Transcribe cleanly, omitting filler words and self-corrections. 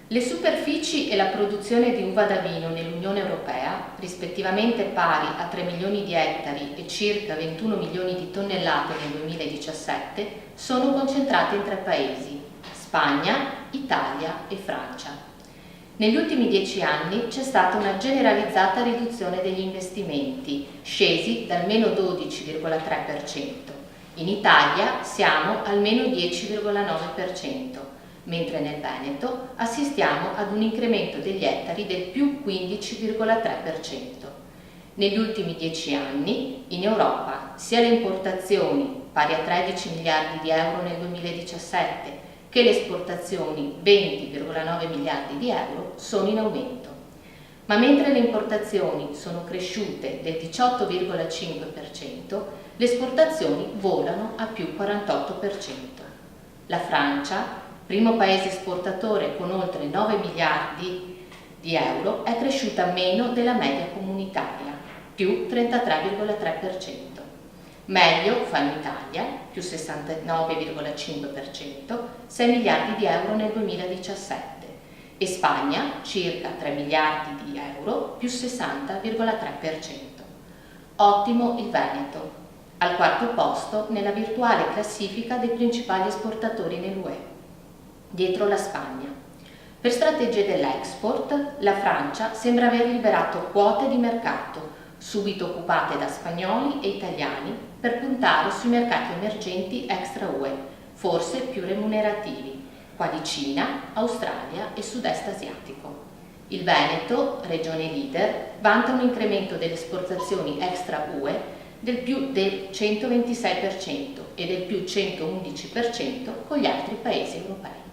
Le superfici e la produzione di uva da vino nell'Unione Europea, rispettivamente pari a 3 milioni di ettari e circa 21 milioni di tonnellate nel 2017, sono concentrate in 3 paesi: Spagna, Italia e Francia. Negli ultimi 10 anni c'è stata una generalizzata riduzione degli investimenti, scesi dal meno 12,3%. In Italia siamo al meno 10,9%. Mentre nel Veneto assistiamo ad un incremento degli ettari del più 15,3%. Negli ultimi 10 anni in Europa sia le importazioni, pari a 13 miliardi di euro nel 2017, che le esportazioni, 20,9 miliardi di euro, sono in aumento. Ma mentre le importazioni sono cresciute del 18,5%, le esportazioni volano a più 48%. La Francia, primo paese esportatore con oltre 9 miliardi di euro, è cresciuta meno della media comunitaria, più 33,3%. Meglio fanno Italia, più 69,5%, 6 miliardi di euro nel 2017, e Spagna, circa 3 miliardi di euro, più 60,3%. Ottimo il Veneto, al quarto posto nella virtuale classifica dei principali esportatori nell'UE, dietro la Spagna. Per strategie dell'export, la Francia sembra aver liberato quote di mercato, subito occupate da spagnoli e italiani, per puntare sui mercati emergenti extra UE, forse più remunerativi, quali Cina, Australia e Sud-Est asiatico. Il Veneto, regione leader, vanta un incremento delle esportazioni extra UE del più del 126% e del più 111% con gli altri paesi europei.